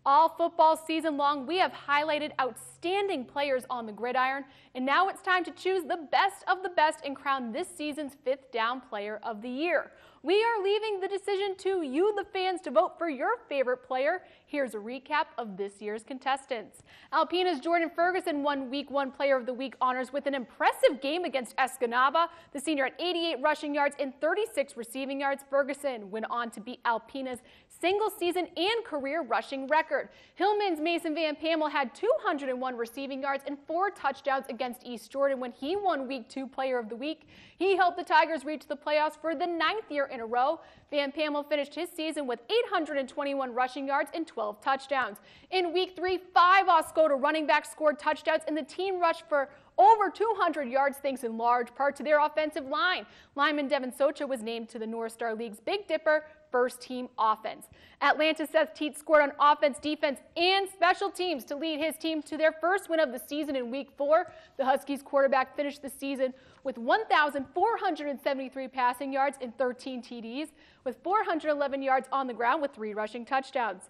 All football season long, we have highlighted outstanding players on the gridiron, and now it's time to choose the best of the best and crown this season's Fifth Down Player of the Year. We are leaving the decision to you, the fans, to vote for your favorite player. Here's a recap of this year's contestants. Alpena's Jordan Ferguson won Week 1 Player of the Week honors with an impressive game against Escanaba. The senior had 88 rushing yards and 36 receiving yards. Ferguson went on to beat Alpena's single season and career rushing record. Hillman's Mason Van Pammel had 201 receiving yards and 4 touchdowns against East Jordan when he won Week 2 Player of the Week. He helped the Tigers reach the playoffs for the 9th year in a row. Van Pammel finished his season with 821 rushing yards and 12 touchdowns. In Week 3, 5 Oscoda running backs scored touchdowns, and the team rushed for over 200 yards thanks in large part to their offensive line. Lineman Devin Socha was named to the North Star League's Big Dipper first team offense. Atlanta's Seth Teets scored on offense, defense, and special teams to lead his team to their first win of the season in Week 4. The Huskies quarterback finished the season with 1,473 passing yards and 13 TDs, with 411 yards on the ground with 3 rushing touchdowns.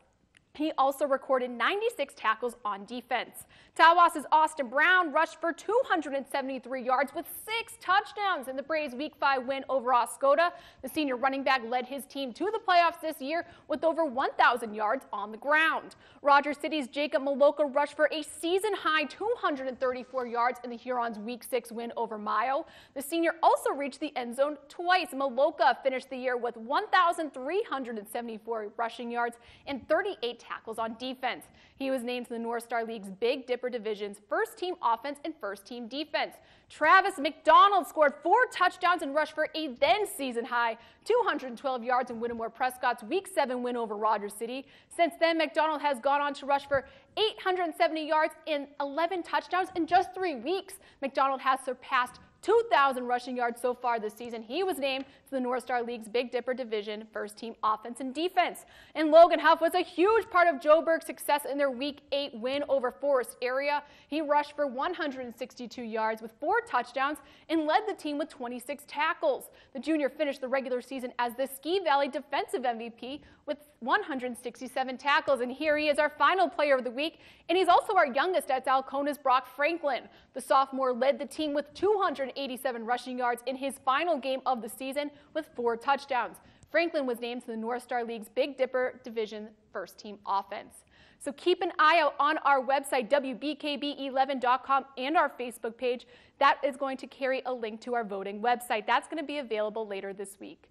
He also recorded 96 tackles on defense. Tawas's Austin Brown rushed for 273 yards with 6 touchdowns in the Braves' Week 5 win over Oscoda. The senior running back led his team to the playoffs this year with over 1,000 yards on the ground. Rogers City's Jacob Maloka rushed for a season-high 234 yards in the Hurons' Week 6 win over Mayo. The senior also reached the end zone twice. Maloka finished the year with 1,374 rushing yards and 38 tackles on defense. He was named to the North Star League's Big Dipper Division's first team offense and first team defense. Travis McDonald scored 4 touchdowns and rushed for a then season high 212 yards in Whittemore Prescott's Week 7 win over Rogers City. Since then, McDonald has gone on to rush for 870 yards and 11 touchdowns in just 3 weeks. McDonald has surpassed 2,000 rushing yards so far this season. He was named to the North Star League's Big Dipper Division first team offense and defense. And Logan Huff was a huge part of Joburg's success in their Week 8 win over Forest Area. He rushed for 162 yards with 4 touchdowns and led the team with 26 tackles. The junior finished the regular season as the Ski Valley defensive MVP with 167 tackles. And here he is, our final player of the week, and he's also our youngest at Alcona's Brock Franklin. The sophomore led the team with 287 rushing yards in his final game of the season with 4 touchdowns. Franklin was named to the North Star League's Big Dipper Division first team offense. So keep an eye out on our website, WBKB11.com, and our Facebook page. That is going to carry a link to our voting website. That's going to be available later this week.